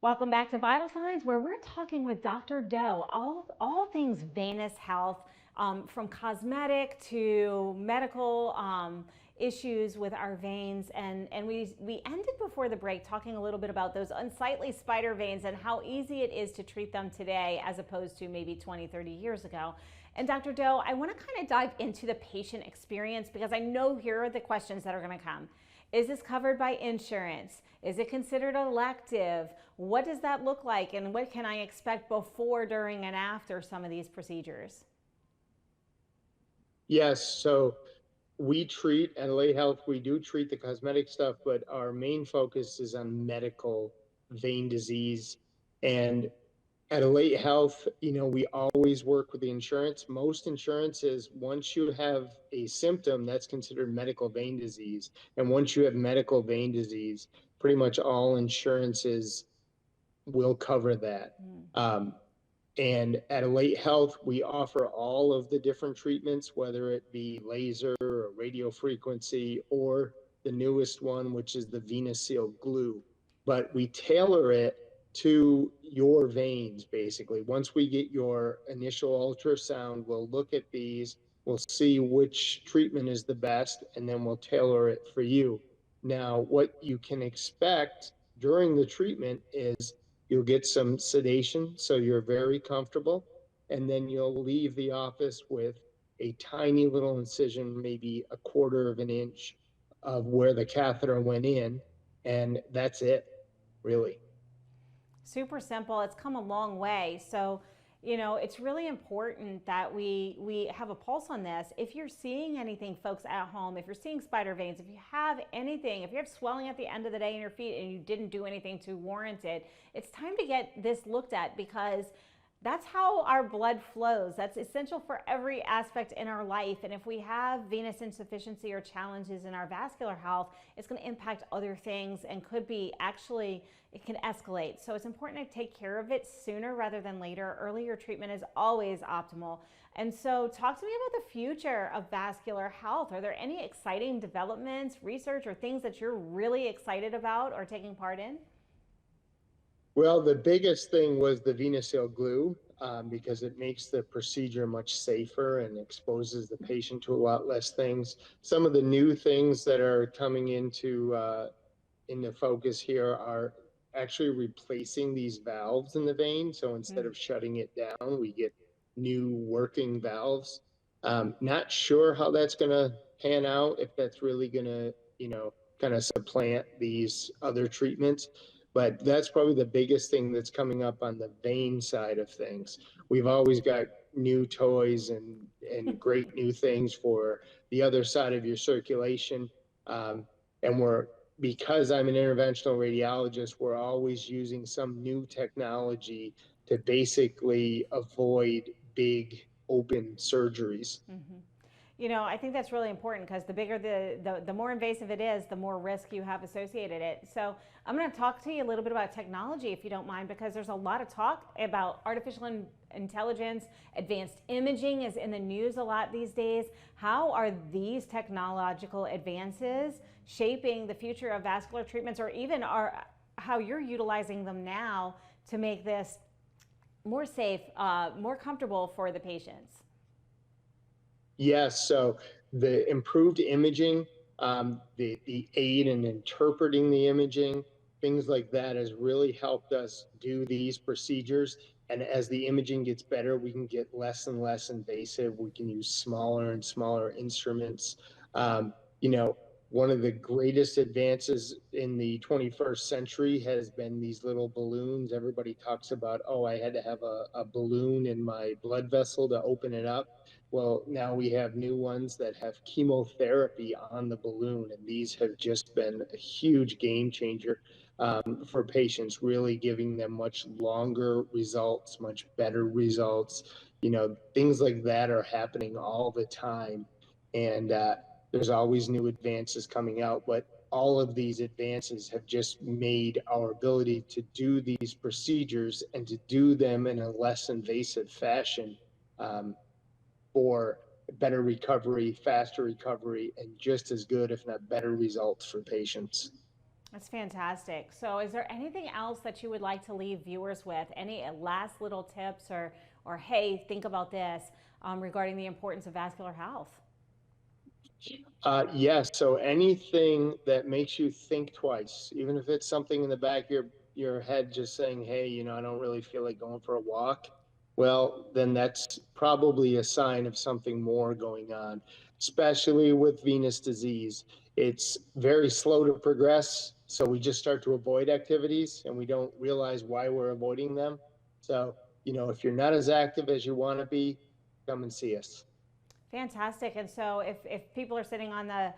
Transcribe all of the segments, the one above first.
Welcome back to Vital Signs, where we're talking with Dr. Doe, all things venous health, from cosmetic to medical issues with our veins. And we ended before the break talking a little bit about those unsightly spider veins and how easy it is to treat them today as opposed to maybe 20, 30 years ago. And Dr. Doe, I want to kind of dive into the patient experience because I know here are the questions that are going to come. Is this covered by insurance? Is it considered elective? What does that look like? And what can I expect before, during, and after some of these procedures? Yes, so we treat at Alate Health, we do treat the cosmetic stuff, but our main focus is on medical vein disease. And at Alate Health, we always work with the insurance. Most insurances, once you have a symptom, that's considered medical vein disease. And once you have medical vein disease, pretty much all insurances will cover that. Um, and at Alate Health, we offer all of the different treatments, whether it be laser or radio frequency or the newest one, which is the Venous Seal glue. But we tailor it to your veins, basically. Once we get your initial ultrasound, we'll look at these, we'll see which treatment is the best, and then we'll tailor it for you. Now, what you can expect during the treatment is you'll get some sedation, so you're very comfortable, and then you'll leave the office with a tiny little incision, maybe a quarter of an inch of where the catheter went in, and that's it, really. Super simple. It's come a long way. So, it's really important that we have a pulse on this. If you're seeing anything, folks at home, if you're seeing spider veins, if you have anything, if you have swelling at the end of the day in your feet and you didn't do anything to warrant it, it's time to get this looked at because that's how our blood flows. That's essential for every aspect in our life. And if we have venous insufficiency or challenges in our vascular health, it's going to impact other things and could be actually, it can escalate. So it's important to take care of it sooner rather than later. Earlier treatment is always optimal. And so, talk to me about the future of vascular health. Are there any exciting developments, research, or things that you're really excited about or taking part in? Well, the biggest thing was the Venous Seal glue because it makes the procedure much safer and exposes the patient to a lot less things. Some of the new things that are coming into focus here are actually replacing these valves in the vein. So instead of shutting it down, we get new working valves. Not sure how that's going to pan out, if that's really going to, kind of supplant these other treatments. But that's probably the biggest thing that's coming up on the vein side of things. We've always got new toys and great new things for the other side of your circulation. And because I'm an interventional radiologist, we're always using some new technology to basically avoid big open surgeries. I think that's really important because the bigger the more invasive it is, the more risk you have associated it. So I'm going to talk to you a little bit about technology, if you don't mind, because there's a lot of talk about artificial intelligence. Advanced imaging is in the news a lot these days. How are these technological advances shaping the future of vascular treatments, or even how you're utilizing them now to make this more safe, more comfortable for the patients? Yes, so the improved imaging, the aid in interpreting the imaging, things like that has really helped us do these procedures. And as the imaging gets better, we can get less and less invasive. We can use smaller and smaller instruments. Um, you know, One of the greatest advances in the 21st century has been these little balloons. Everybody talks about, oh, I had to have a balloon in my blood vessel to open it up. Well, now we have new ones that have chemotherapy on the balloon, and these have just been a huge game changer for patients, really giving them much longer results, much better results. Things like that are happening all the time, and there's always new advances coming out, but all of these advances have just made our ability to do these procedures and to do them in a less invasive fashion um, for better recovery, faster recovery, and just as good, if not better, results for patients. That's fantastic. So is there anything else that you would like to leave viewers with? Any last little tips or hey, think about this regarding the importance of vascular health? Yes. So anything that makes you think twice, even if it's something in the back of your head just saying, hey, I don't really feel like going for a walk. Well, then that's probably a sign of something more going on, especially with venous disease. It's very slow to progress. So we just start to avoid activities and we don't realize why we're avoiding them. So, if you're not as active as you want to be, come and see us. Fantastic. And so if people are sitting on the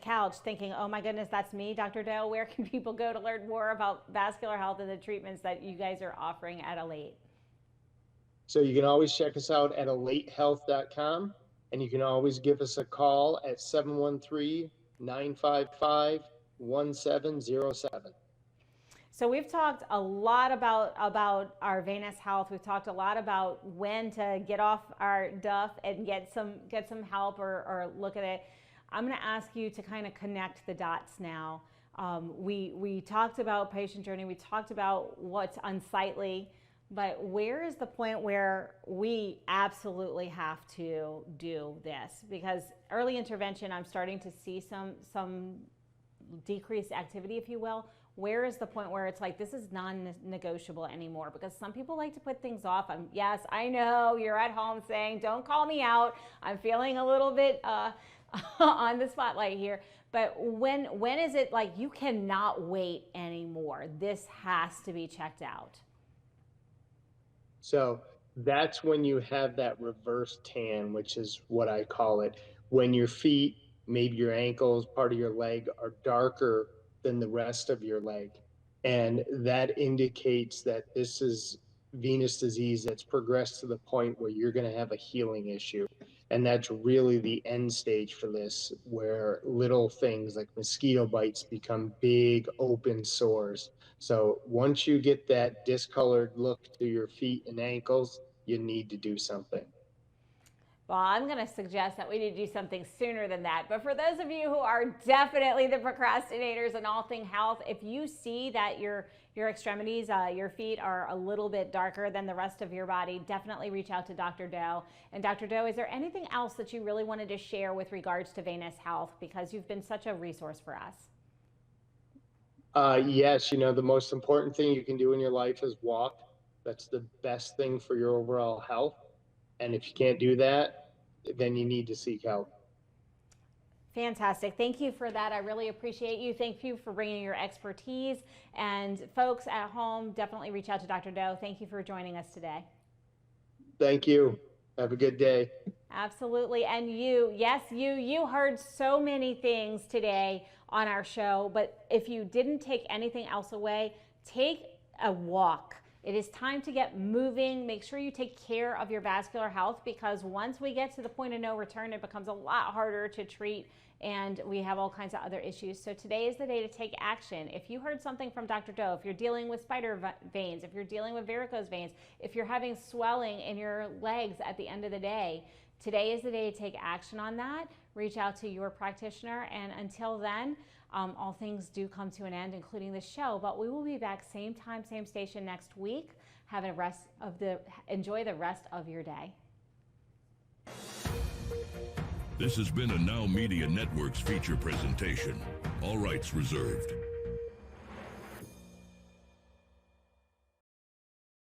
couch thinking, oh my goodness, that's me, Dr. Doe, where can people go to learn more about vascular health and the treatments that you guys are offering at Alate? So you can always check us out at alatehealth.com, and you can always give us a call at 713-955-1707. So we've talked a lot about our venous health. We've talked a lot about when to get off our duff and get some help or look at it. I'm going to ask you to kind of connect the dots now. We talked about patient journey. We talked about what's unsightly, but where is the point where we absolutely have to do this? Because early intervention, I'm starting to see some decreased activity, if you will. Where is the point where it's like, this is non-negotiable anymore? Because some people like to put things off. Yes, I know you're at home saying, don't call me out. I'm feeling a little bit on the spotlight here. But when is it like, you cannot wait anymore? This has to be checked out. So that's when you have that reverse tan, which is what I call it. When your feet, maybe your ankles, part of your leg are darker than the rest of your leg. And that indicates that this is venous disease that's progressed to the point where you're going to have a healing issue. And that's really the end stage for this, where little things like mosquito bites become big open sores. So once you get that discolored look to your feet and ankles, you need to do something. Well, I'm going to suggest that we need to do something sooner than that. But for those of you who are definitely the procrastinators in all thing health, if you see that your extremities, your feet are a little bit darker than the rest of your body, definitely reach out to Dr. Doe. And Dr. Doe, is there anything else that you really wanted to share with regards to venous health? Because you've been such a resource for us. Yes, the most important thing you can do in your life is walk. That's the best thing for your overall health. And if you can't do that, then you need to seek help. Fantastic. Thank you for that. I really appreciate you. Thank you for bringing your expertise. And folks at home, definitely reach out to Dr. Doe. Thank you for joining us today. Thank you. Have a good day. Absolutely. And you, yes, you heard so many things today on our show, but if you didn't take anything else away, take a walk. It is time to get moving. Make sure you take care of your vascular health, because once we get to the point of no return, it becomes a lot harder to treat and we have all kinds of other issues. So today is the day to take action. If you heard something from Dr. Doe, if you're dealing with spider veins, if you're dealing with varicose veins, if you're having swelling in your legs at the end of the day, today is the day to take action on that. Reach out to your practitioner, and until then, all things do come to an end, including the show, but we will be back same time, same station next week. Enjoy the rest of your day. This has been a Now Media Networks feature presentation. All rights reserved.